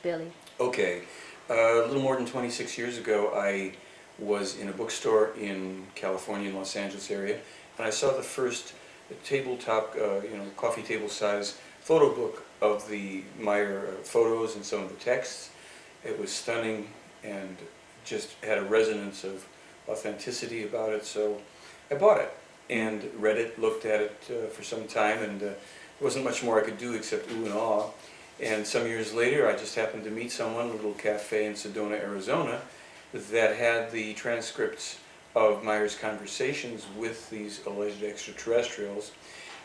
Billy? Okay. A little more than 26 years ago, I was in a bookstore in California, in Los Angeles area, and I saw the first tabletop, coffee table size photo book of the Meier photos and some of the texts. It was stunning and just had a resonance of authenticity about it, so I bought it and read it, looked at it for some time, and there wasn't much more I could do except ooh and awe. And some years later, I just happened to meet someone in a little cafe in Sedona, Arizona, that had the transcripts of Meier's conversations with these alleged extraterrestrials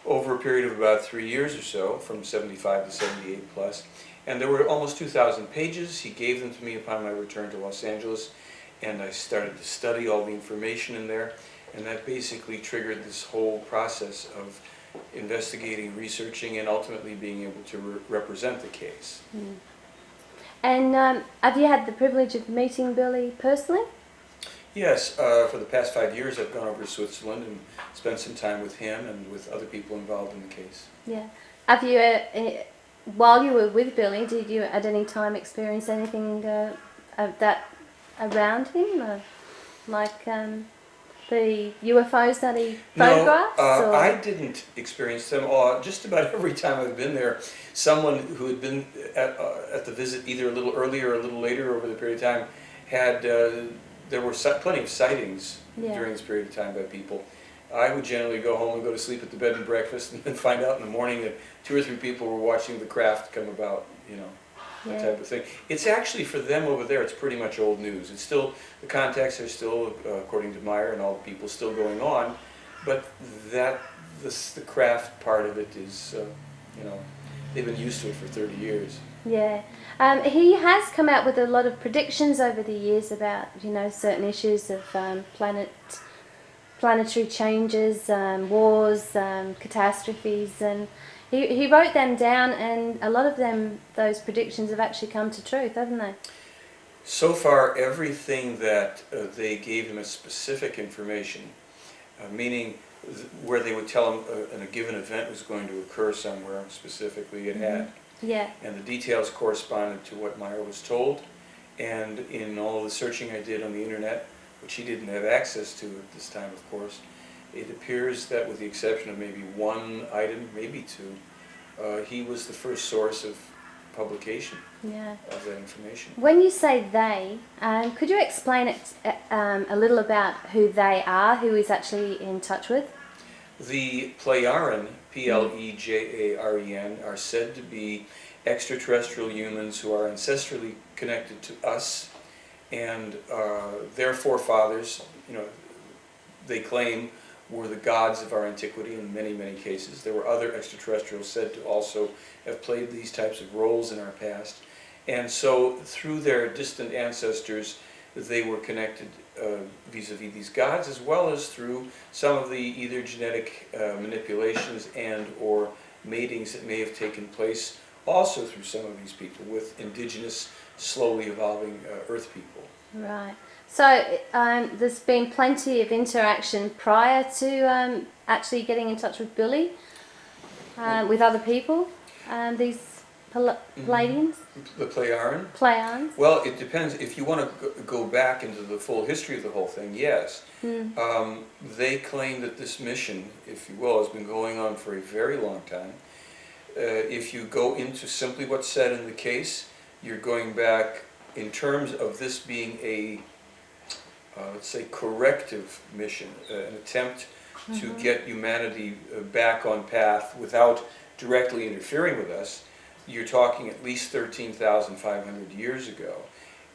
over a period of about 3 years or so, from 75 to 78 plus. And there were almost 2,000 pages. He gave them to me upon my return to Los Angeles, and I started to study all the information in there, and that basically triggered this whole process of investigating, researching, and ultimately being able to represent the case. Mm. And have you had the privilege of meeting Billy personally? Yes, for the past 5 years I've gone over to Switzerland and spent some time with him and with other people involved in the case. Yeah. Have you, while you were with Billy, did you at any time experience anything of that around him? Like the UFOs that he photographs? No, I didn't experience them. Just about every time I've been there, someone who had been at the visit either a little earlier or a little later over the period of time had, there were plenty of sightings during this period of time by people. I would generally go home and go to sleep at the bed and breakfast and then find out in the morning that 2 or 3 people were watching the craft come about, that type of thing. It's actually, for them over there, it's pretty much old news. It's still, the contacts are still, according to Meier and all the people, still going on, but the craft part of it is, they've been used to it for 30 years. Yeah. He has come out with a lot of predictions over the years about, certain issues of planetary changes, wars, catastrophes, and he wrote them down, and a lot of those predictions have actually come to truth, haven't they? So far, everything that they gave him as specific information, meaning where they would tell him a given event was going to occur somewhere specifically, it had. Yeah. And the details corresponded to what Meier was told, and in all the searching I did on the internet, which he didn't have access to at this time, of course, it appears that with the exception of maybe one item, maybe 2, he was the first source of publication of that information. When you say they, could you explain it a little about who they are, who he's actually in touch with? The Plejaren, Plejaren, are said to be extraterrestrial humans who are ancestrally connected to us, and their forefathers, they claim, were the gods of our antiquity in many, many cases. There were other extraterrestrials said to also have played these types of roles in our past. And so through their distant ancestors, they were connected vis-a-vis these gods, as well as through some of the either genetic manipulations and or matings that may have taken place also through some of these people with indigenous, slowly evolving Earth people. Right. So there's been plenty of interaction prior to actually getting in touch with Billy, with other people, these Pleiadians? The Plejaren? Plejans? Well, it depends. If you want to go back into the full history of the whole thing, yes. They claim that this mission, if you will, has been going on for a very long time. If you go into simply what's said in the case, you're going back in terms of this being a, let's say, corrective mission, an attempt to get humanity back on path without directly interfering with us. You're talking at least 13,500 years ago.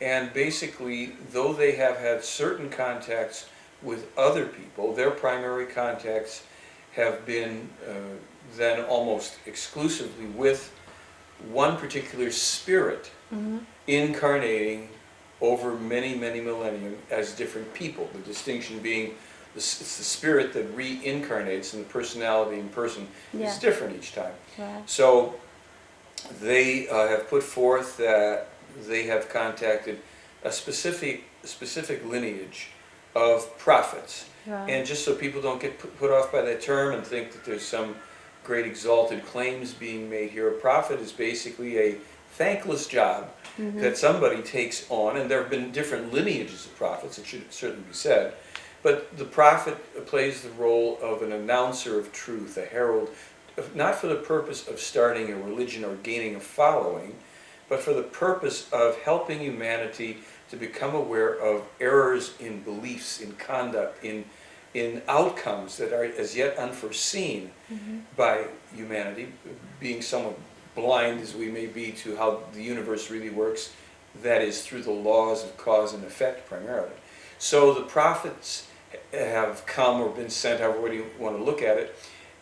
And basically, though they have had certain contacts with other people, their primary contacts have been then almost exclusively with one particular spirit incarnating over many, many millennia as different people. The distinction being it's the spirit that reincarnates, and the personality in person is different each time. Right. So they have put forth that they have contacted a specific lineage of prophets. Right. And just so people don't get put off by that term and think that there's some great exalted claims being made here, a prophet is basically a thankless job that somebody takes on, and there have been different lineages of prophets, it should certainly be said, but the prophet plays the role of an announcer of truth, a herald, not for the purpose of starting a religion or gaining a following, but for the purpose of helping humanity to become aware of errors in beliefs, in conduct, in outcomes that are as yet unforeseen by humanity, being somewhat blind as we may be to how the universe really works, that is through the laws of cause and effect primarily. So the prophets have come or been sent, however you want to look at it,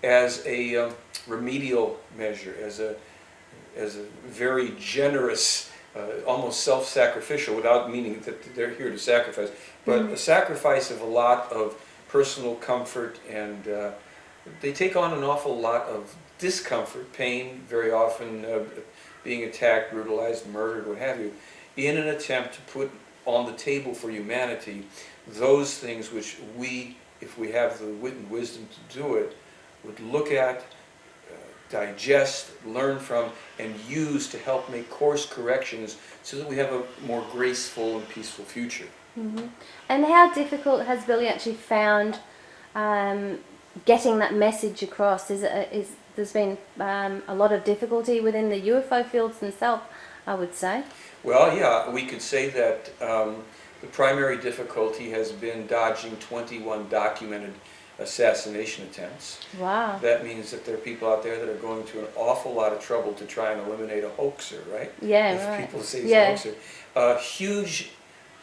as a remedial measure, as a very generous, almost self-sacrificial, without meaning that they're here to sacrifice, but a sacrifice of a lot of personal comfort, and they take on an awful lot of discomfort, pain, very often being attacked, brutalized, murdered, what have you, in an attempt to put on the table for humanity those things which we, if we have the wit and wisdom to do it, would look at, digest, learn from, and use to help make course corrections so that we have a more graceful and peaceful future. And how difficult has Billy actually found getting that message across? There's been a lot of difficulty within the UFO fields themselves, I would say. Well, yeah, we could say that the primary difficulty has been dodging 21 documented assassination attempts. Wow. That means that there are people out there that are going to an awful lot of trouble to try and eliminate a hoaxer, right? Yeah, if right. people say he's a hoaxer. Huge,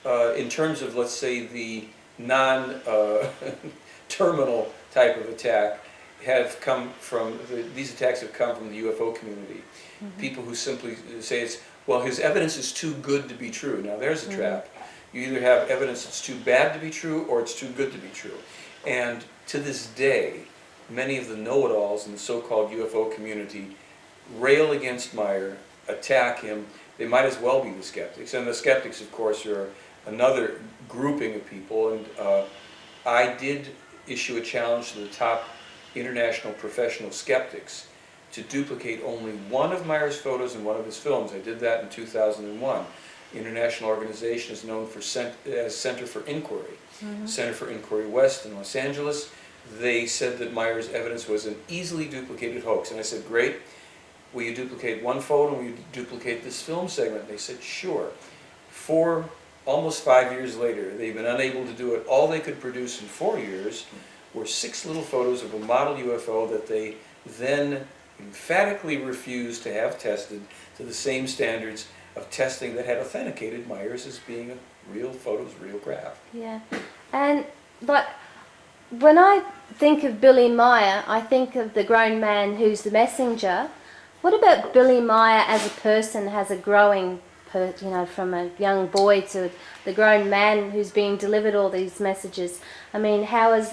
in terms of, let's say, the non-terminal type of attack, have come from, these attacks have come from the UFO community. People who simply say it's, well, his evidence is too good to be true. Now there's a trap. You either have evidence that's too bad to be true or it's too good to be true. And to this day, many of the know-it-alls in the so-called UFO community rail against Meier, attack him. They might as well be the skeptics. And the skeptics, of course, are another grouping of people. And I did issue a challenge to the top international professional skeptics to duplicate only one of Meier's photos and one of his films. I did that in 2001. International organization is known for as Center for Inquiry. Center for Inquiry West in Los Angeles. They said that Meier's evidence was an easily duplicated hoax. And I said, great, will you duplicate one photo and will you duplicate this film segment? And they said, sure. Almost 5 years later, they've been unable to do it. All they could produce in 4 years were 6 little photos of a model UFO that they then emphatically refused to have tested to the same standards of testing that had authenticated Meier's as being a real photos, real craft. Yeah, and like when I think of Billy Meier, I think of the grown man who's the messenger. What about Billy Meier as a person, has a growing, from a young boy to the grown man who's being delivered all these messages? I mean, how has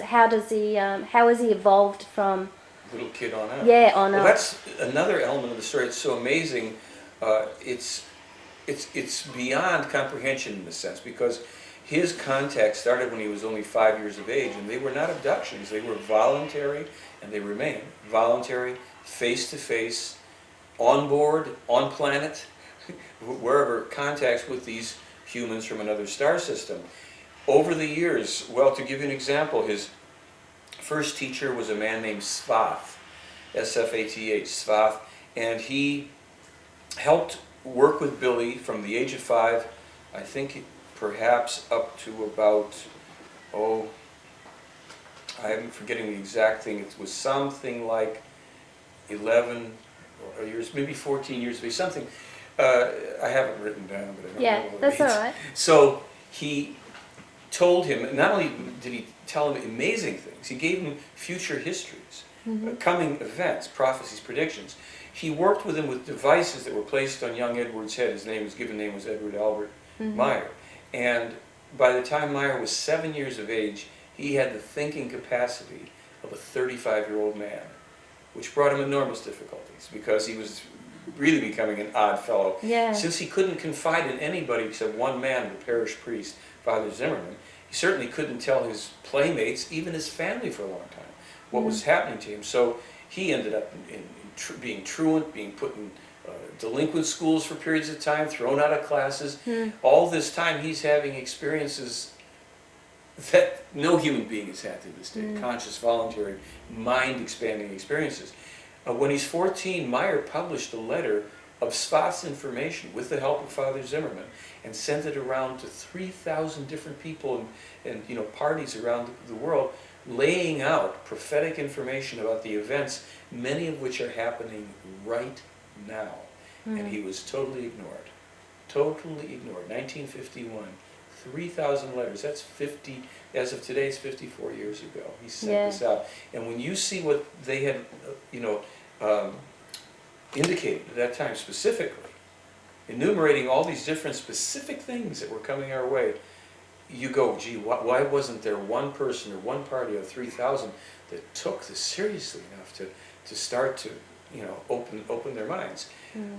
he evolved from little kid on up? Yeah, on well, up. That's another element of the story. It's so amazing. It's beyond comprehension in a sense, because his contact started when he was only 5 years of age, and they were not abductions. They were voluntary, and they remain voluntary, face-to-face, on board, on planet, wherever, contacts with these humans from another star system. Over the years, well, to give you an example, his first teacher was a man named Svath, S-F-A-T-H, Svath, and he helped work with Billy from the age of 5, I think perhaps up to about, I'm forgetting the exact thing, it was something like 11 years, maybe 14 years of age, something, I haven't written down, but I don't know all the that's dates. all right. So he told him, not only did he tell him amazing things, he gave him future histories, coming events, prophecies, predictions. He worked with him with devices that were placed on young Edward's head. His given name was Edward Albert Meier. And by the time Meier was 7 years of age, he had the thinking capacity of a 35-year-old man, which brought him enormous difficulties because he was really becoming an odd fellow. Yeah. Since he couldn't confide in anybody except one man, the parish priest, Father Zimmerman, he certainly couldn't tell his playmates, even his family for a long time, what was happening to him. So he ended up being truant, being put in delinquent schools for periods of time, thrown out of classes. All this time he's having experiences that no human being has had to this day, conscious, voluntary, mind-expanding experiences. When he's 14, Meier published a letter of Spath's information with the help of Father Zimmerman and sent it around to 3,000 different people and parties around the world, laying out prophetic information about the events, many of which are happening right now. And he was totally ignored. Totally ignored. 1951. 3,000 letters. That's 50, as of today, it's 54 years ago. He sent this out. And when you see what they had, indicated at that time specifically, enumerating all these different specific things that were coming our way, you go, gee, why wasn't there one person or one party of 3,000 that took this seriously enough to start to, open their minds?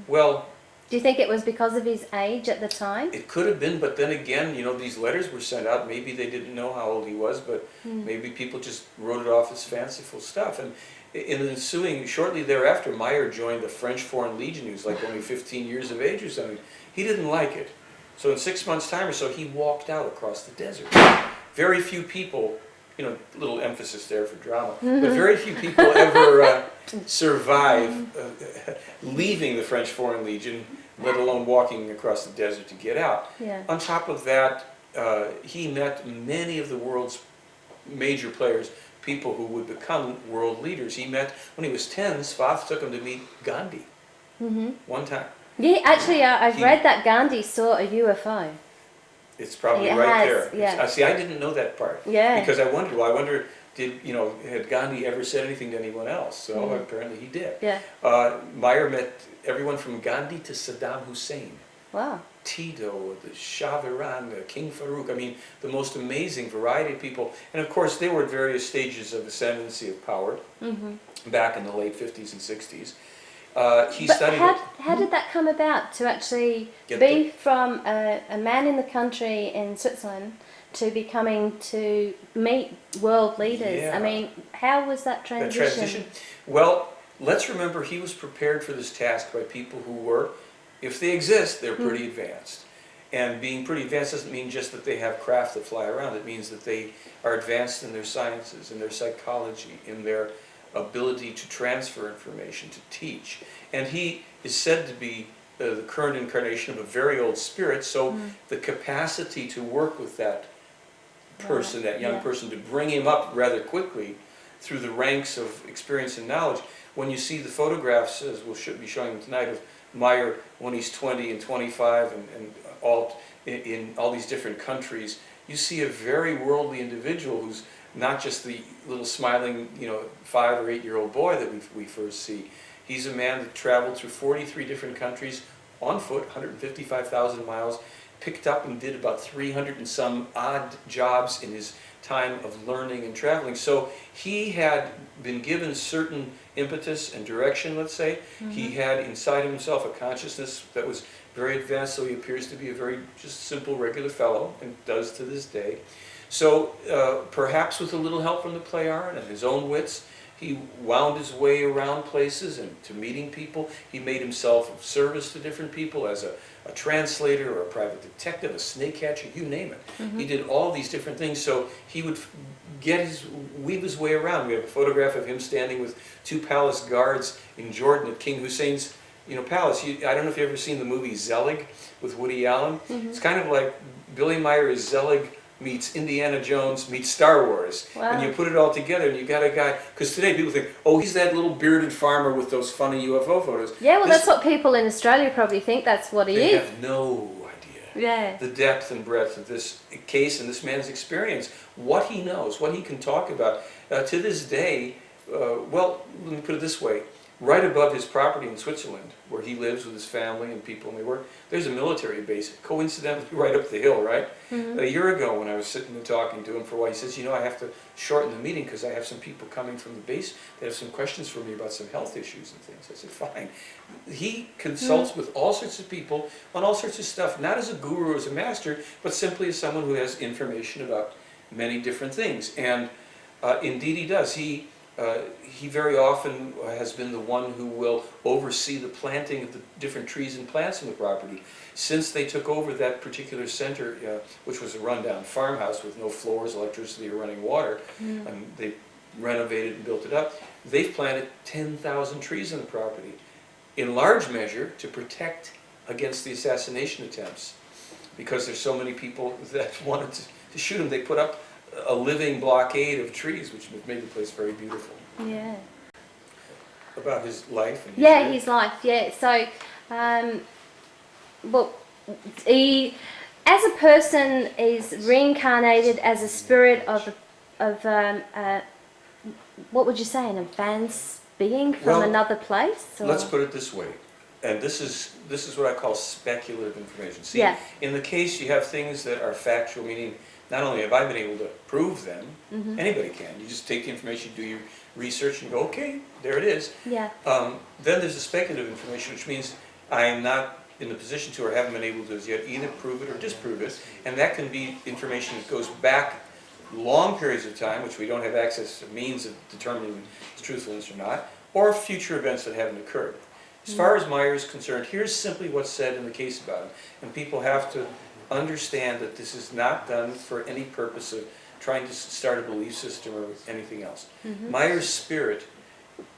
Well, do you think it was because of his age at the time? it could have been, but then again, these letters were sent out. Maybe they didn't know how old he was, but maybe people just wrote it off as fanciful stuff. And in the ensuing, shortly thereafter, Meier joined the French Foreign Legion. He was like only 15 years of age or something. He didn't like it. So in 6 months' time or so, he walked out across the desert. Very few people, little emphasis there for drama, but very few people ever survive leaving the French Foreign Legion, let alone walking across the desert to get out. On top of that, he met many of the world's major players, people who would become world leaders. He met, when he was 10, Spath took him to meet Gandhi one time. Yeah, actually, I've read that Gandhi saw a UFO. It's probably right there. See, I didn't know that part. Because I wondered, had Gandhi ever said anything to anyone else? So apparently he did. Meier met everyone from Gandhi to Saddam Hussein. Wow. Tito, the Shah of Iran, King Farouk. I mean, the most amazing variety of people. And of course, they were at various stages of ascendancy of power back in the late 50s and 60s. How did that come about, to actually be from a man in the country in Switzerland to becoming to meet world leaders? I mean, how was that transition? Well, let's remember he was prepared for this task by people who were, if they exist, they're pretty advanced. And being pretty advanced doesn't mean just that they have craft that fly around. It means that they are advanced in their sciences, in their psychology, in their ability to transfer information, to teach. And he is said to be the current incarnation of a very old spirit, so the capacity to work with that person, that young person, to bring him up rather quickly through the ranks of experience and knowledge. When you see the photographs, as we'll be showing them tonight, of Meier when he's 20 and 25 and all in all these different countries, you see a very worldly individual who's not just the little smiling, 5 or 8 year old boy that we first see. He's a man that traveled through 43 different countries on foot, 155,000 miles, picked up and did about 300 and some odd jobs in his time of learning and traveling. So he had been given certain impetus and direction, let's say. He had inside of himself a consciousness that was very advanced, so he appears to be a very just simple, regular fellow, and does to this day. So perhaps with a little help from the Plejaren and his own wits, he wound his way around places and to meeting people. He made himself of service to different people as a translator or a private detective, a snake catcher, you name it. He did all these different things, so he would weave his way around. We have a photograph of him standing with 2 palace guards in Jordan at King Hussein's palace. I don't know if you've ever seen the movie Zelig with Woody Allen. It's kind of like Billy Meier is Zelig meets Indiana Jones meets Star Wars. And you put it all together and you got a guy, because today people think, oh, he's that little bearded farmer with those funny UFO photos. Yeah, well, that's what people in Australia probably think that's what he is. They have no idea. The depth and breadth of this case and this man's experience, what he knows, what he can talk about. To this day, well, let me put it this way. Right above his property in Switzerland, where he lives with his family and people and they work, there's a military base, coincidentally right up the hill, right? A year ago when I was sitting and talking to him for a while, he says, I have to shorten the meeting because I have some people coming from the base that have some questions for me about some health issues and things. I said, fine. He consults with all sorts of people on all sorts of stuff, not as a guru or as a master, but simply as someone who has information about many different things. And indeed he does. He he very often has been the one who will oversee the planting of the different trees and plants in the property. Since they took over that particular center, which was a rundown farmhouse with no floors, electricity, or running water, and they renovated and built it up, they've planted 10,000 trees on the property, in large measure to protect against the assassination attempts. Because there's so many people that wanted to shoot him, they put up a living blockade of trees, which made the place very beautiful. Yeah. About his life. And His life. Yeah. So, well, he, as a person, is reincarnated as a spirit of what would you say, an advanced being from another place? Or? Let's put it this way, and this is what I call speculative information. See, in the case you have things that are factual, meaning not only have I been able to prove them, anybody can. You just take the information, do your research, and go, okay, there it is. Yeah. Then there's the speculative information, which means I am not in the position to, or haven't been able to as yet, either prove it or disprove it, and that can be information that goes back long periods of time, which we don't have access to means of determining its truthfulness or not, or future events that haven't occurred. As far as Meier is concerned, here's simply what's said in the case about him, and people have to understand that this is not done for any purpose of trying to start a belief system or anything else. Meier's spirit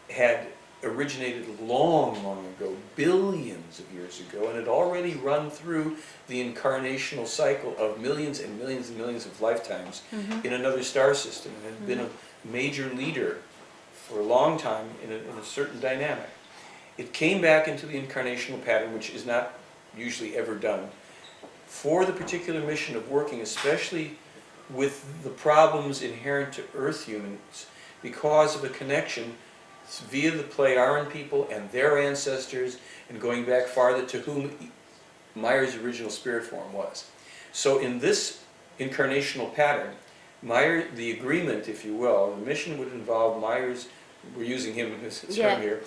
had originated long, long ago, billions of years ago, and had already run through the incarnational cycle of millions and millions and millions of lifetimes in another star system, and had been a major leader for a long time in a certain dynamic. It came back into the incarnational pattern, which is not usually ever done, for the particular mission of working, especially with the problems inherent to Earth humans, because of a connection via the Pleiadian people and their ancestors, and going back farther to whom Meier's original spirit form was. So in this incarnational pattern, Meier, the agreement, if you will, the mission would involve Meier's, we're using him in this term here,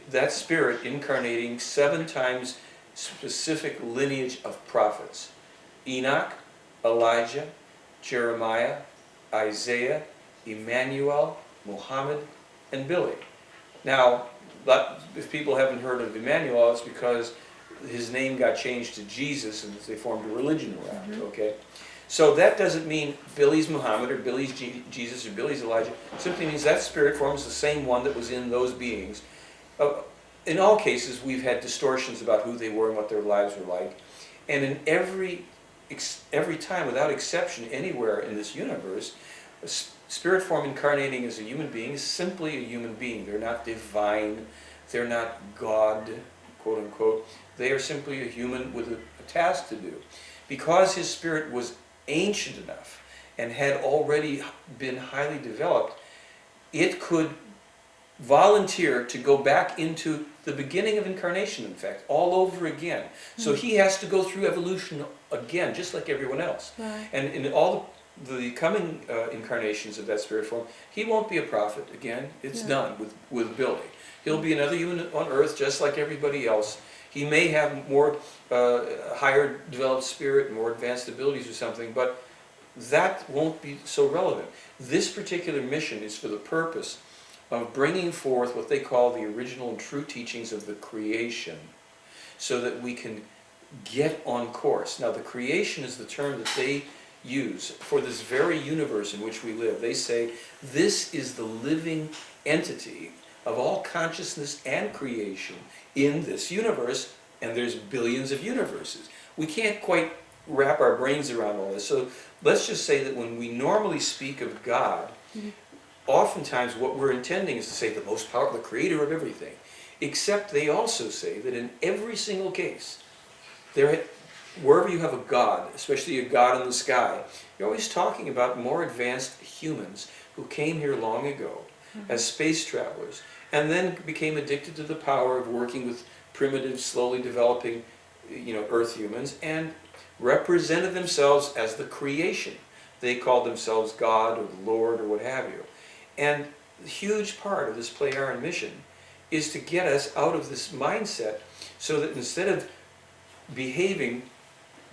that spirit incarnating 7 times specific lineage of prophets: Enoch, Elijah, Jeremiah, Isaiah, Emmanuel, Muhammad, and Billy. Now, if people haven't heard of Emmanuel, it's because his name got changed to Jesus and they formed a religion around it, okay? So that doesn't mean Billy's Muhammad or Billy's Jesus or Billy's Elijah. It simply means that spirit form is the same one that was in those beings. In all cases, we've had distortions about who they were and what their lives were like. And in every time, without exception, anywhere in this universe, a spirit form incarnating as a human being is simply a human being. They're not divine. They're not God, quote unquote. They are simply a human with a task to do. Because his spirit was ancient enough and had already been highly developed, it could volunteer to go back into the beginning of incarnation, in fact, all over again. So he has to go through evolution again, just like everyone else. Right. And in all the coming incarnations of that spirit form, he won't be a prophet again. It's done with Billy. He'll be another human on Earth, just like everybody else. He may have more higher developed spirit, more advanced abilities or something, but that won't be so relevant. This particular mission is for the purpose of bringing forth what they call the original and true teachings of the creation, so that we can get on course. Now, the creation is the term that they use for this very universe in which we live. They say this is the living entity of all consciousness and creation in this universe, and there's billions of universes. We can't quite wrap our brains around all this. So let's just say that when we normally speak of God, oftentimes what we're intending is to say the most powerful, the creator of everything. Except they also say that in every single case, wherever you have a God, especially a God in the sky, you're always talking about more advanced humans who came here long ago as space travelers, and then became addicted to the power of working with primitive, slowly developing, Earth humans, and represented themselves as the creation. They called themselves God or the Lord or what have you. And a huge part of this Pleiadian mission is to get us out of this mindset, so that instead of behaving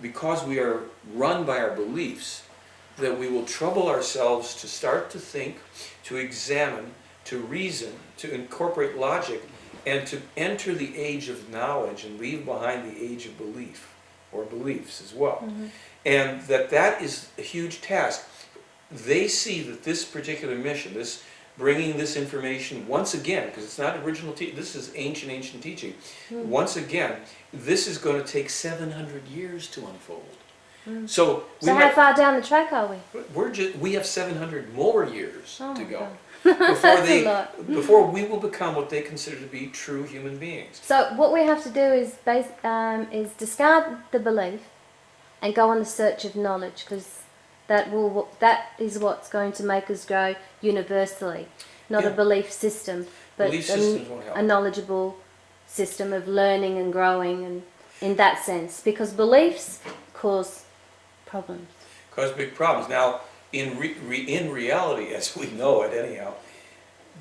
because we are run by our beliefs, that we will trouble ourselves to start to think, to examine, to reason, to incorporate logic, and to enter the age of knowledge and leave behind the age of belief, or beliefs as well. And that is a huge task. They see that this particular mission, this bringing this information once again, because it's not original teaching, this is ancient teaching. Once again, this is going to take 700 years to unfold. So how far down the track are we? We have 700 more years to go That's before we will become what they consider to be true human beings. So what we have to do is discard the belief and go on the search of knowledge, because that is what's going to make us grow universally, not a belief system, but a knowledgeable system of learning and growing, and in that sense, because beliefs cause problems. Cause big problems. Now, in reality, as we know it anyhow,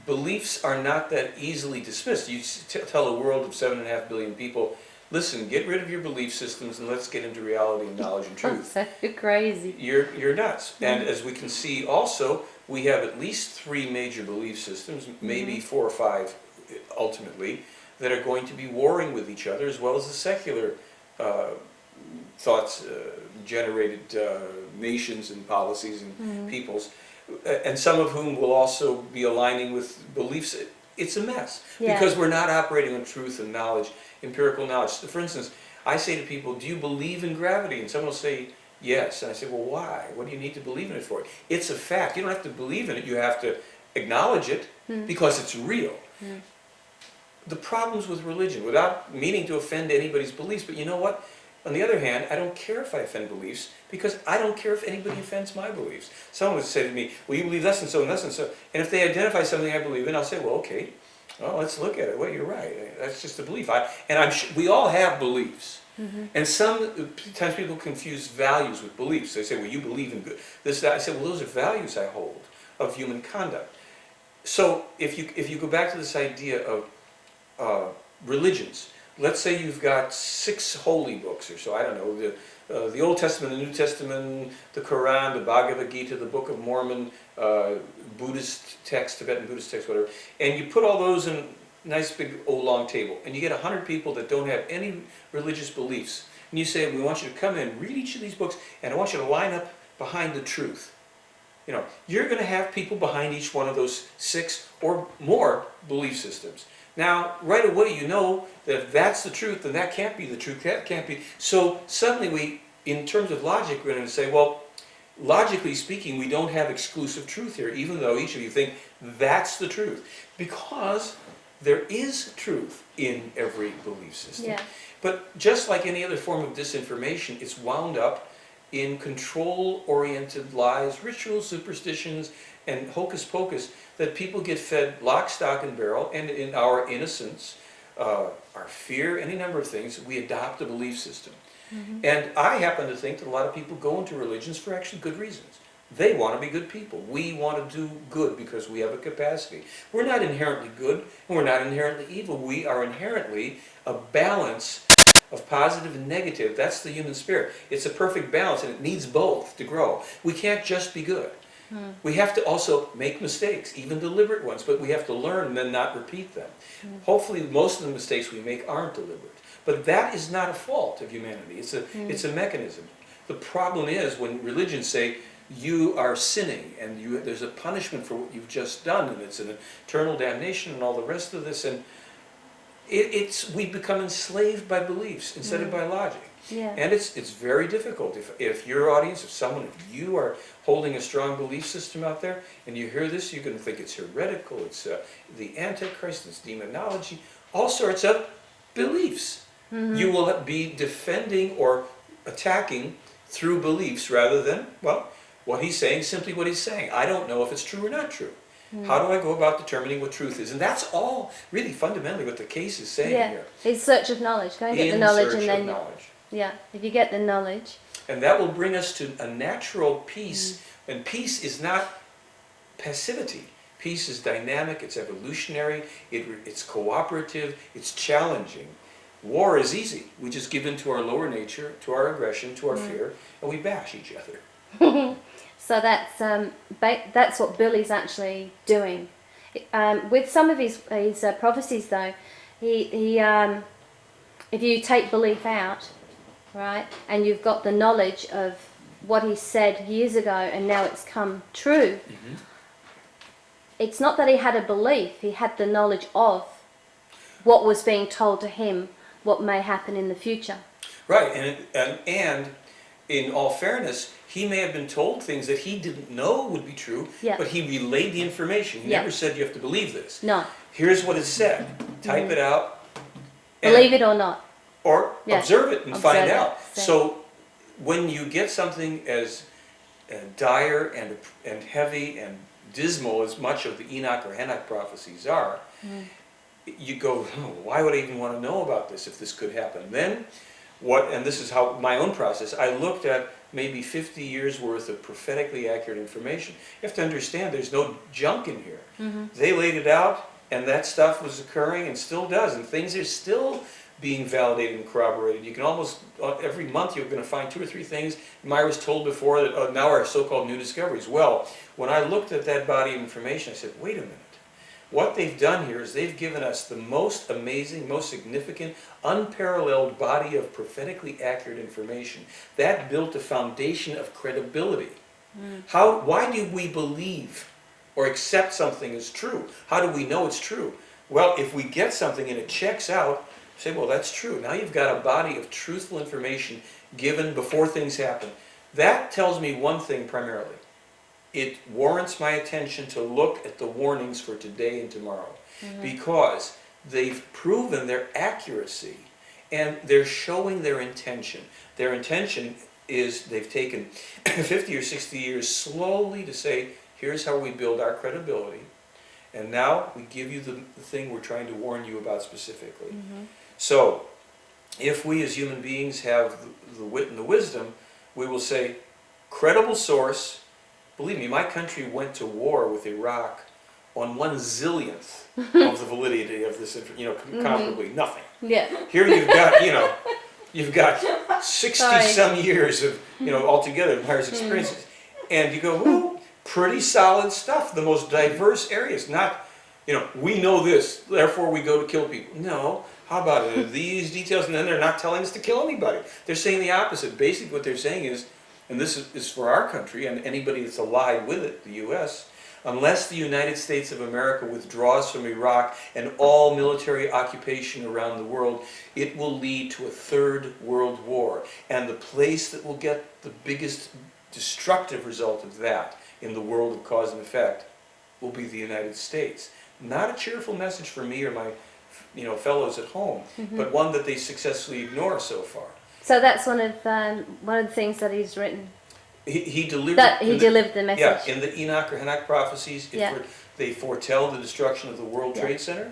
beliefs are not that easily dismissed. You tell a world of 7.5 billion people, listen, get rid of your belief systems and let's get into reality and knowledge and truth. So crazy. You're nuts. And as we can see also, we have at least 3 major belief systems, maybe 4 or 5 ultimately, that are going to be warring with each other, as well as the secular thoughts generated nations and policies and peoples, and some of whom will also be aligning with beliefs. It's a mess because we're not operating on truth and knowledge, empirical knowledge. For instance, I say to people, do you believe in gravity? And someone will say, yes. And I say, well, why? What do you need to believe in it for? It's a fact. You don't have to believe in it. You have to acknowledge it because it's real. The problems with religion, without meaning to offend anybody's beliefs, but you know what? On the other hand, I don't care if I offend beliefs, because I don't care if anybody offends my beliefs. Someone would say to me, well, you believe this and so and this and so. And if they identify something I believe in, I'll say, well, okay, well, let's look at it. Well, you're right. That's just a belief. We all have beliefs. And sometimes people confuse values with beliefs. They say, well, you believe in good, this, that. I say, well, those are values I hold of human conduct. So if you go back to this idea of religions, let's say you've got 6 holy books or so, I don't know, the Old Testament, the New Testament, the Quran, the Bhagavad Gita, the Book of Mormon, Buddhist text, Tibetan Buddhist text, whatever, and you put all those in a nice big old long table, and you get 100 people that don't have any religious beliefs, and you say, we want you to come in, read each of these books, and I want you to line up behind the truth. You know, you're going to have people behind each one of those 6 or more belief systems. Now, right away you know that if that's the truth, then that can't be the truth, that can't be. So suddenly in terms of logic, we're going to say, well, logically speaking, we don't have exclusive truth here, even though each of you think that's the truth. Because there is truth in every belief system. But just like any other form of disinformation, it's wound up in control-oriented lies, rituals, superstitions, and hocus pocus that people get fed lock, stock, and barrel, and in our innocence, our fear, any number of things, we adopt a belief system. And I happen to think that a lot of people go into religions for actually good reasons. They want to be good people. We want to do good because we have a capacity. We're not inherently good, and we're not inherently evil. We are inherently a balance of positive and negative. That's the human spirit. It's a perfect balance, and it needs both to grow. We can't just be good. We have to also make mistakes, even deliberate ones, but we have to learn and then not repeat them. Hopefully most of the mistakes we make aren't deliberate. But that is not a fault of humanity. It's a mechanism. The problem is when religions say, you are sinning, and there's a punishment for what you've just done, and it's an eternal damnation and all the rest of this, and we become enslaved by beliefs instead of by logic. And it's very difficult. If your audience, if you are holding a strong belief system out there, and you hear this, you're going to think it's heretical, it's the Antichrist, it's demonology, all sorts of beliefs. You will be defending or attacking through beliefs rather than, well, what he's saying is simply what he's saying. I don't know if it's true or not true. How do I go about determining what truth is? And that's all really fundamentally what the case is saying here. It's search of knowledge. Go and get the knowledge, and then if you get the knowledge. And that will bring us to a natural peace. And peace is not passivity. Peace is dynamic, it's evolutionary, it's cooperative, it's challenging. War is easy. We just give in to our lower nature, to our aggression, to our fear, and we bash each other. So that's what Billy's actually doing. with some of his prophecies, though, he if you take belief out, right, and you've got the knowledge of what he said years ago and now it's come true, it's not that he had a belief, he had the knowledge of what was being told to him, what may happen in the future. Right, and in all fairness, he may have been told things that he didn't know would be true, Yeah. but he relayed the information. He Yeah. never said you have to believe this. No. Here's what is said. Type it out. Believe it or not. Or Yeah. observe it and Observe find it. out. Same. So when you get something as dire and heavy and dismal as much of the Enoch or Enoch prophecies are, you go, oh, why would I even want to know about this if this could happen? Then and this is how my own process, I looked at maybe 50 years worth of prophetically accurate information. You have to understand there's no junk in here. They laid it out and that stuff was occurring and still does, and things are still being validated and corroborated. You can almost, every month you're going to find 2 or 3 things. Meyer was told before that now are so-called new discoveries. Well, when I looked at that body of information, I said, wait a minute. What they've done here is they've given us the most amazing, most significant, unparalleled body of prophetically accurate information. That built a foundation of credibility. Why do we believe or accept something as true? How do we know it's true? Well, if we get something and it checks out, say, well, that's true. Now you've got a body of truthful information given before things happen. That tells me one thing primarily. It warrants my attention to look at the warnings for today and tomorrow, because they've proven their accuracy and they're showing their intention. Their intention is they've taken 50 or 60 years slowly to say, here's how we build our credibility, and now we give you the thing we're trying to warn you about specifically. So if we as human beings have the wit and the wisdom, we will say, credible source. Believe me, my country went to war with Iraq on 1/zillionth of the validity of this, comparably nothing. Yeah. Here you've got 60 some years of, altogether Meyer's experiences, and you go, ooh, pretty solid stuff. The most diverse areas. Not, we know this, therefore we go to kill people. No. How about it? These details, and then they're not telling us to kill anybody. They're saying the opposite. Basically, what they're saying is, and this is for our country and anybody that's allied with it, the U.S., unless the United States of America withdraws from Iraq and all military occupation around the world, it will lead to a third world war. And the place that will get the biggest destructive result of that in the world of cause and effect will be the United States. Not a cheerful message for me or my fellows at home, but one that they successfully ignore so far. So that's one of the things that he's written. He delivered. That he delivered the message. Yeah, in the Enoch or Enoch prophecies, they foretell the destruction of the World Trade Center.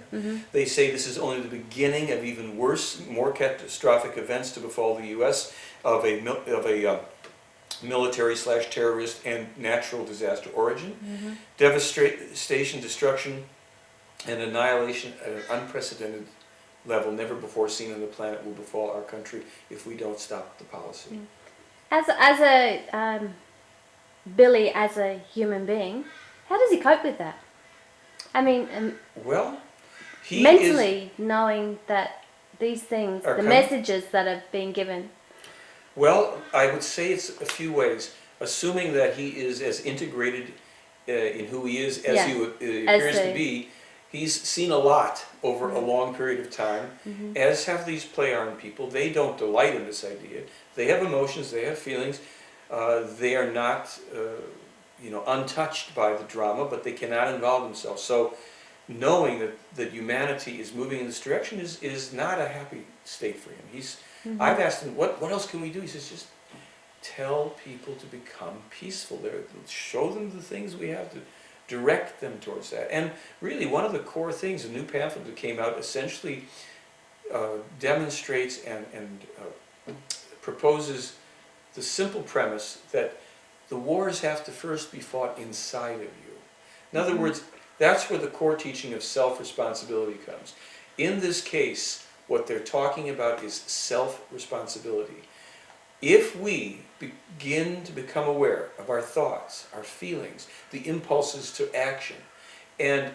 They say this is only the beginning of even worse, more catastrophic events to befall the U.S. of a military/terrorist and natural disaster origin, devastation, destruction, and annihilation at an unprecedented level never before seen on the planet will befall our country if we don't stop the policy. Billy, as a human being, how does he cope with that? I mean, well, he mentally knowing that these things, the messages that are being given. Well, I would say it's a few ways. Assuming that he is as integrated in who he is as he appears to be, he's seen a lot over a long period of time, as have these play on people. They don't delight in this idea. They have emotions, they have feelings. They are not, untouched by the drama, but they cannot involve themselves. So knowing that humanity is moving in this direction is not a happy state for him. I've asked him, what else can we do? He says, just tell people to become peaceful. Show them the things we have to direct them towards that. And really, one of the core things, a new pamphlet that came out essentially demonstrates and proposes the simple premise that the wars have to first be fought inside of you. In other words, that's where the core teaching of self-responsibility comes. In this case, what they're talking about is self-responsibility. If we begin to become aware of our thoughts, our feelings, the impulses to action, and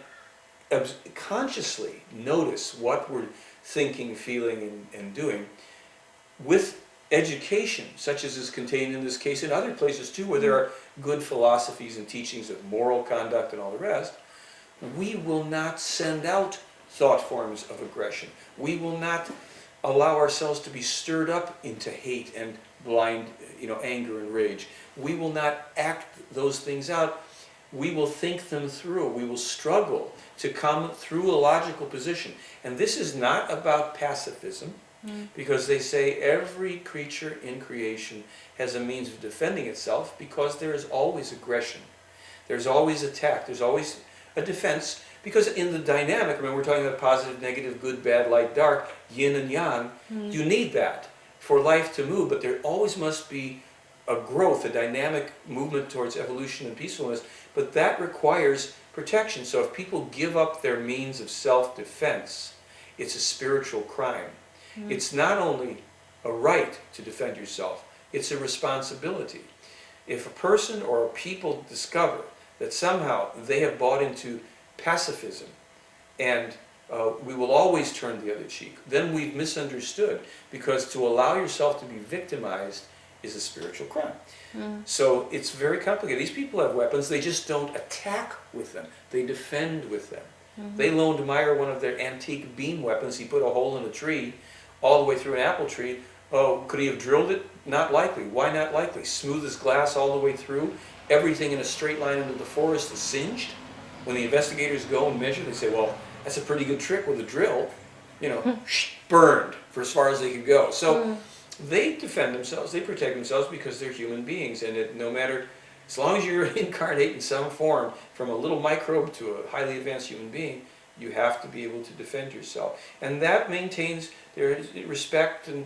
consciously notice what we're thinking, feeling, and doing, with education, such as is contained in this case, in other places too, where there are good philosophies and teachings of moral conduct and all the rest, we will not send out thought forms of aggression. We will not allow ourselves to be stirred up into hate and blind, anger and rage. We will not act those things out. We will think them through. We will struggle to come through a logical position. And this is not about pacifism, because they say every creature in creation has a means of defending itself, because there is always aggression. There's always attack. There's always a defense, because in the dynamic, I mean, we're talking about positive, negative, good, bad, light, dark, yin and yang, you need that for life to move, but there always must be a growth, a dynamic movement towards evolution and peacefulness, but that requires protection. So if people give up their means of self-defense, it's a spiritual crime. It's not only a right to defend yourself, it's a responsibility. If a person or a people discover that somehow they have bought into pacifism and we will always turn the other cheek, then we've misunderstood, because to allow yourself to be victimized is a spiritual crime. So it's very complicated. These people have weapons, they just don't attack with them, they defend with them. They loaned Meier one of their antique beam weapons. He put a hole in a tree all the way through an apple tree. Oh, could he have drilled it? Not likely. Why not likely? Smooth as glass all the way through. Everything in a straight line into the forest is singed. When the investigators go and measure, they say, well, that's a pretty good trick with a drill. Burned for as far as they could go. So they defend themselves, they protect themselves, because they're human beings. And no matter, as long as you're incarnate in some form, from a little microbe to a highly advanced human being, you have to be able to defend yourself. And that maintains their respect and,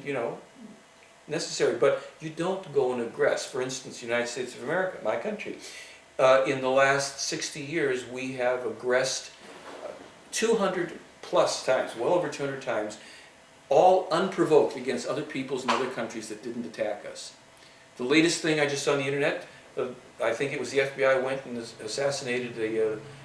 necessary. But you don't go and aggress. For instance, the United States of America, my country, in the last 60 years, we have aggressed 200 plus times, well over 200 times, all unprovoked, against other peoples and other countries that didn't attack us. The latest thing I just saw on the internet, I think it was the FBI went and assassinated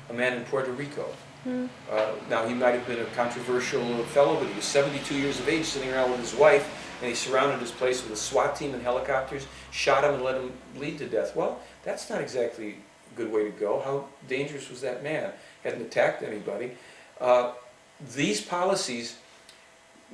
a man in Puerto Rico. Now, he might have been a controversial fellow, but he was 72 years of age, sitting around with his wife, and he surrounded his place with a SWAT team and helicopters, shot him and let him bleed to death. Well, that's not exactly a good way to go. How dangerous was that man? Hadn't attacked anybody. These policies,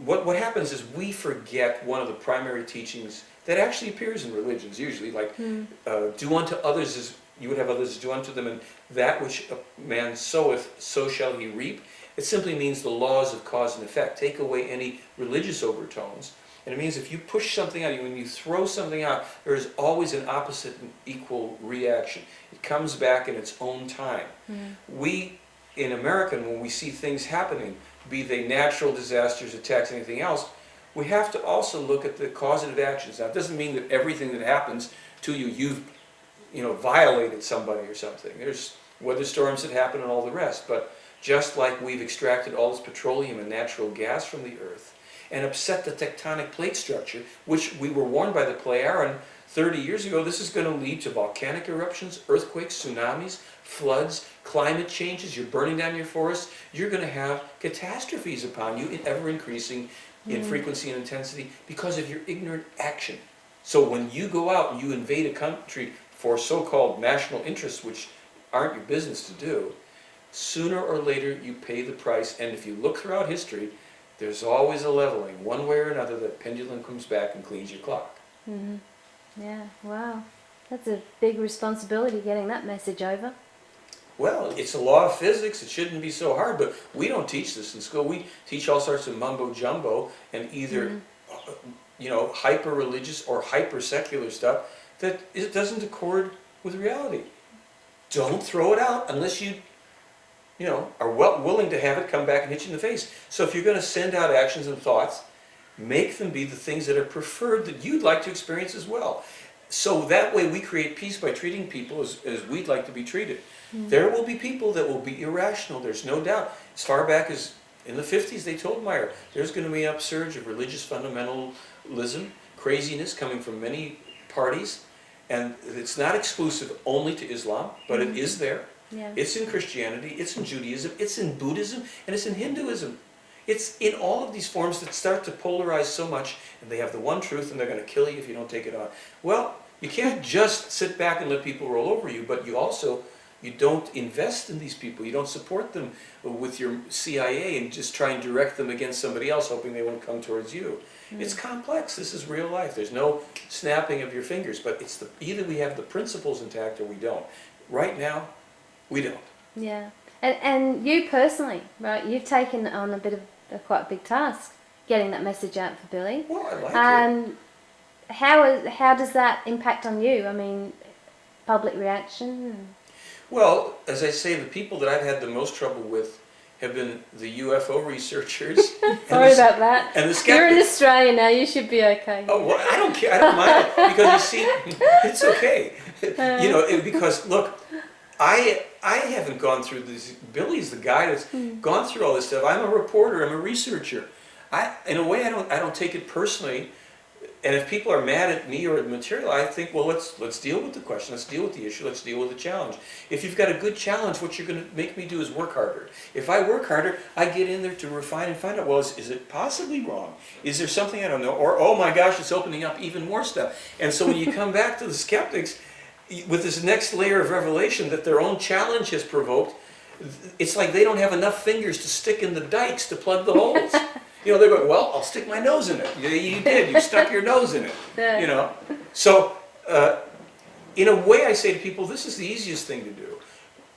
what happens is we forget one of the primary teachings that actually appears in religions usually, like do unto others as you would have others do unto them, and that which a man soweth, so shall he reap. It simply means the laws of cause and effect. Take away any religious overtones, and it means if you push something out, when you throw something out, there is always an opposite and equal reaction. It comes back in its own time. We, in America, when we see things happening, be they natural disasters, attacks, anything else, we have to also look at the causative actions. Now, it doesn't mean that everything that happens to you, you've violated somebody or something. There's weather storms that happen and all the rest. But just like we've extracted all this petroleum and natural gas from the earth and upset the tectonic plate structure, which we were warned by the Pleiaren 30 years ago, this is going to lead to volcanic eruptions, earthquakes, tsunamis, floods, climate changes. You're burning down your forests. You're going to have catastrophes upon you, in ever increasing in frequency and intensity, because of your ignorant action. So when you go out and you invade a country for so-called national interests, which aren't your business to do, sooner or later you pay the price. And if you look throughout history, there's always a leveling. One way or another, that pendulum comes back and cleans your clock. Yeah, wow. That's a big responsibility, getting that message over. Well, it's a law of physics. It shouldn't be so hard, but we don't teach this in school. We teach all sorts of mumbo-jumbo and either, hyper-religious or hyper-secular stuff that it doesn't accord with reality. Don't throw it out unless you, are willing to have it come back and hit you in the face. So if you're going to send out actions and thoughts, make them be the things that are preferred, that you'd like to experience as well. So that way we create peace by treating people as we'd like to be treated. There will be people that will be irrational, there's no doubt. As far back as in the 50s, they told Meier, there's going to be an upsurge of religious fundamentalism, craziness coming from many parties, and it's not exclusive only to Islam, but it is there. Yeah. It's in Christianity, it's in Judaism, it's in Buddhism, and it's in Hinduism. It's in all of these forms that start to polarize so much, and they have the one truth, and they're going to kill you if you don't take it on. Well, you can't just sit back and let people roll over you, but you don't invest in these people. You don't support them with your CIA and just try and direct them against somebody else, hoping they won't come towards you. It's complex. This is real life. There's no snapping of your fingers, but it's either we have the principles intact or we don't. Right now, we don't. Yeah. And you personally, right, you've taken on a bit of quite a big task, getting that message out for Billy. Well, I like it. How does that impact on you? I mean, public reaction? Well, as I say, the people that I've had the most trouble with have been the UFO researchers. Sorry about that. And the skeptics. You're in Australia now, you should be okay. Oh, well, I don't care. I don't mind it. Because you see, it's okay. You know, because look, I haven't gone through this. Billy's the guy that's gone through all this stuff. I'm a reporter. I'm a researcher. In a way, I don't take it personally. And if people are mad at me or the material, I think, well, let's deal with the question. Let's deal with the issue. Let's deal with the challenge. If you've got a good challenge, what you're going to make me do is work harder. If I work harder, I get in there to refine and find out, well, is it possibly wrong? Is there something I don't know? Or, oh my gosh, it's opening up even more stuff. And so when you come back to the skeptics, with this next layer of revelation that their own challenge has provoked, it's like they don't have enough fingers to stick in the dikes to plug the holes. You know, they're going, well, I'll stick my nose in it. You did. You stuck your nose in it. You know. So, in a way, I say to people, this is the easiest thing to do.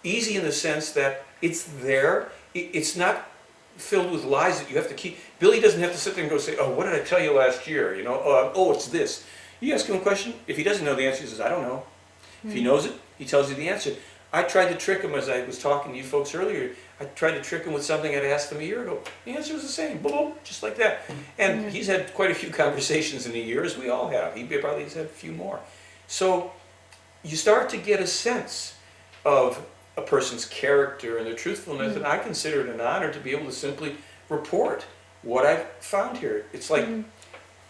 Easy in the sense that it's there. It's not filled with lies that you have to keep. Billy doesn't have to sit there and go say, oh, what did I tell you last year? You know, oh, it's this. You ask him a question. If he doesn't know the answer, he says, I don't know. If he knows it, he tells you the answer. I tried to trick him, as I was talking to you folks earlier. I tried to trick him with something I'd asked him a year ago. The answer was the same, boom, just like that. And he's had quite a few conversations in a year, as we all have. He probably has had a few more. So you start to get a sense of a person's character and their truthfulness, and I consider it an honor to be able to simply report what I've found here. It's like,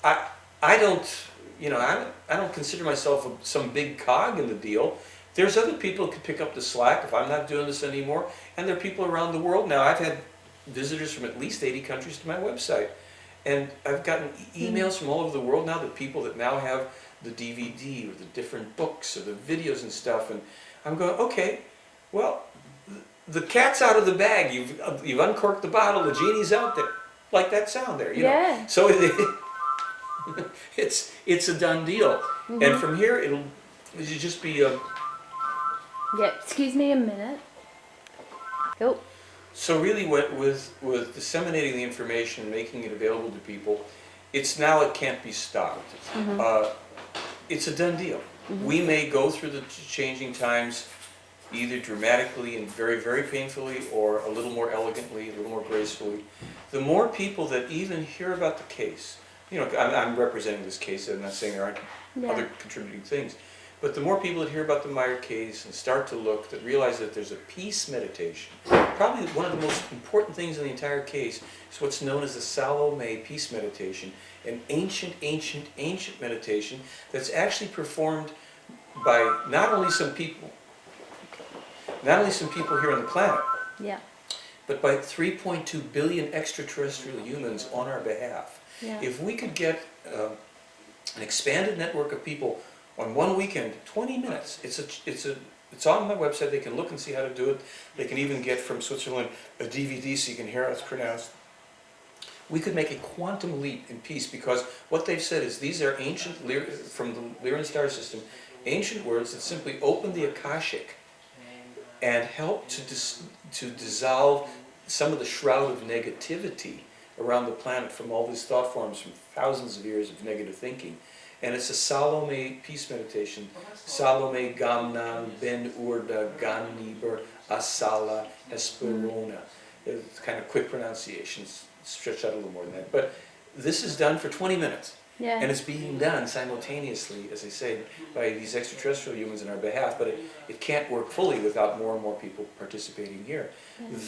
I don't consider myself some big cog in the deal. There's other people who can pick up the slack if I'm not doing this anymore, and there are people around the world now. I've had visitors from at least 80 countries to my website, and I've gotten emails from all over the world now, the people that now have the DVD or the different books or the videos and stuff, and I'm going, okay, well, the cat's out of the bag. You've uncorked the bottle, the genie's out there, like that sound there, you know. So it's a done deal, and from here it'll just be a. Yeah, excuse me a minute. Go. So really with disseminating the information, making it available to people, it can't be stopped. It's a done deal. We may go through the changing times either dramatically and very, very painfully, or a little more elegantly, a little more gracefully. The more people that even hear about the case, you know, I'm representing this case, I'm not saying there aren't other contributing things, but the more people that hear about the Meier case and start to look, that realize that there's a peace meditation. Probably one of the most important things in the entire case is what's known as the Salome peace meditation, an ancient, ancient, ancient meditation that's actually performed by not only some people here on the planet, but by 3.2 billion extraterrestrial humans on our behalf. If we could get an expanded network of people on one weekend, 20 minutes. It's on my website. They can look and see how to do it. They can even get from Switzerland a DVD so you can hear how it's pronounced. We could make a quantum leap in peace, because what they've said is these are ancient, from the Lyran star system, ancient words that simply open the Akashic and help to dissolve some of the shroud of negativity around the planet from all these thought forms from thousands of years of negative thinking. And it's a Salome peace meditation. Salome Gamnan Ben Urda Ganiber Asala Esperona. It's kind of quick pronunciations, stretch out a little more than that. But this is done for 20 minutes. And it's being done simultaneously, as I say, by these extraterrestrial humans on our behalf, but it can't work fully without more and more people participating here.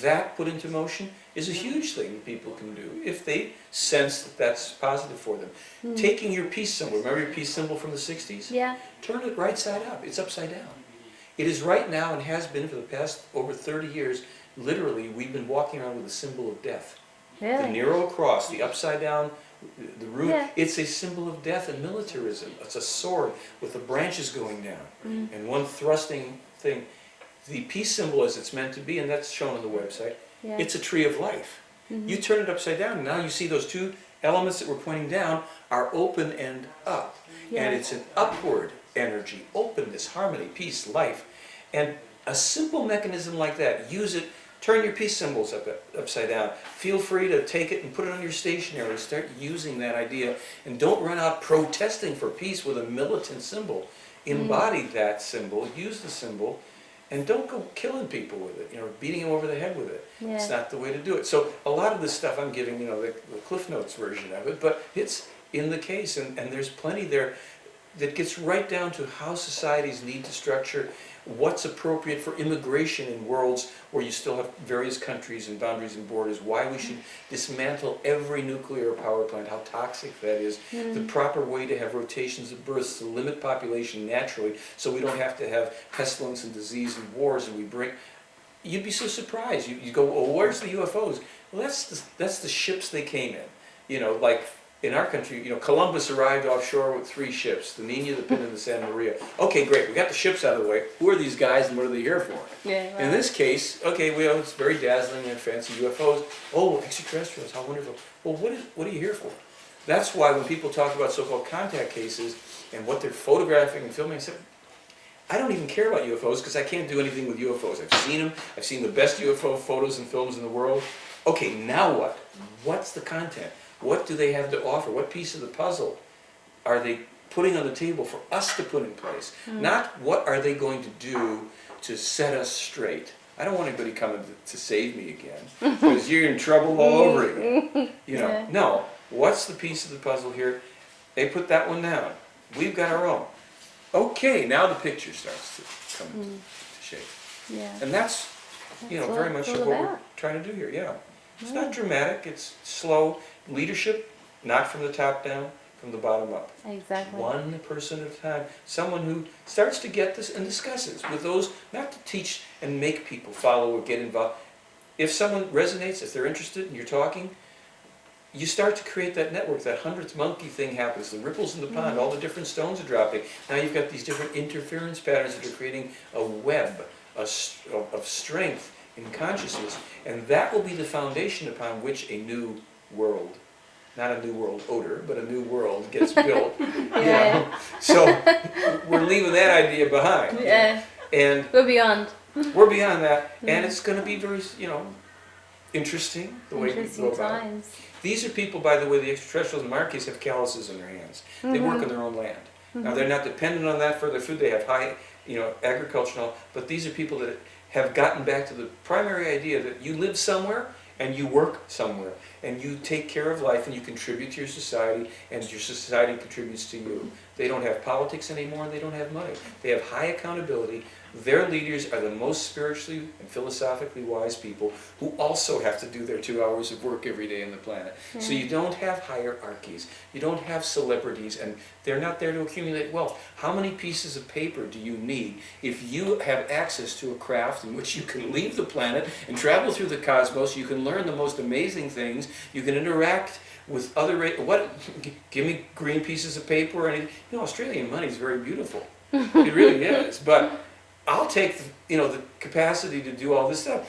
That put into motion is a huge thing that people can do if they sense that that's positive for them. Taking your peace symbol, remember your peace symbol from the 60s? Turn it right side up, it's upside down. It is right now and has been for the past over 30 years, literally, we've been walking around with a symbol of death. The Really? Nero cross, the upside down, the root, Yeah. it's a symbol of death and militarism. It's a sword with the branches going down and one thrusting thing. The peace symbol as it's meant to be, and that's shown on the website, Yeah. it's a tree of life. You turn it upside down, and now you see those two elements that we're pointing down are open and up. Yeah. And it's an upward energy, openness, harmony, peace, life. And a simple mechanism like that, use it, turn your peace symbols upside down. Feel free to take it and put it on your stationery, start using that idea. And don't run out protesting for peace with a militant symbol. Embody that symbol, use the symbol, and don't go killing people with it, beating them over the head with it. Yeah. It's not the way to do it. So a lot of this stuff I'm giving, the Cliff Notes version of it, but it's in the case, and there's plenty there that gets right down to how societies need to structure, what's appropriate for immigration in worlds where you still have various countries and boundaries and borders, why we should dismantle every nuclear power plant, how toxic that is, the proper way to have rotations of births to limit population naturally so we don't have to have pestilence and disease and wars, and we bring... You'd be so surprised. You go, oh, where's the UFOs? Well, that's the ships they came in. Like in our country, Columbus arrived offshore with 3 ships, the Nina, the Pinta, and the Santa Maria. Okay, great, we got the ships out of the way. Who are these guys and what are they here for? Yeah, right. In this case, okay, it's very dazzling and fancy UFOs. Oh, extraterrestrials, how wonderful. Well, what are you here for? That's why when people talk about so-called contact cases and what they're photographing and filming, I said, I don't even care about UFOs because I can't do anything with UFOs. I've seen them. I've seen the best UFO photos and films in the world. Okay, now what? What's the content? What do they have to offer? What piece of the puzzle are they putting on the table for us to put in place? Not what are they going to do to set us straight. I don't want anybody coming to save me again because you're in trouble all over again. Yeah. No, what's the piece of the puzzle here? They put that one down. We've got our own. Okay, now the picture starts to come into shape. Yeah. And that's what very much it's all what we're about. trying to do here, yeah. It's not dramatic, it's slow. Leadership, not from the top down, from the bottom up. Exactly. One person at a time. Someone who starts to get this and discusses with those, not to teach and make people follow or get involved. If someone resonates, if they're interested and you're talking, you start to create that network, that 100th monkey thing happens, the ripples in the pond, all the different stones are dropping. Now you've got these different interference patterns that are creating a web of strength in consciousness, and that will be the foundation upon which a new world, not a new world odor, but a new world gets built. Yeah. So we're leaving that idea behind. Yeah. And We're beyond. we're beyond that, and it's going to be very, interesting the way we Interesting go about it. times. These are people, by the way, the extraterrestrials in our case have calluses in their hands. They work on their own land. Now they're not dependent on that for their food. They have high, agricultural, but these are people that have gotten back to the primary idea that you live somewhere and you work somewhere and you take care of life and you contribute to your society and your society contributes to you. They don't have politics anymore and they don't have money. They have high accountability. Their leaders are the most spiritually and philosophically wise people who also have to do their 2 hours of work every day on the planet. So you don't have hierarchies, you don't have celebrities, and they're not there to accumulate wealth. How many pieces of paper do you need if you have access to a craft in which you can leave the planet and travel through the cosmos, you can learn the most amazing things, you can interact with other, give me green pieces of paper, and Australian money is very beautiful. It really is, but I'll take the capacity to do all this stuff.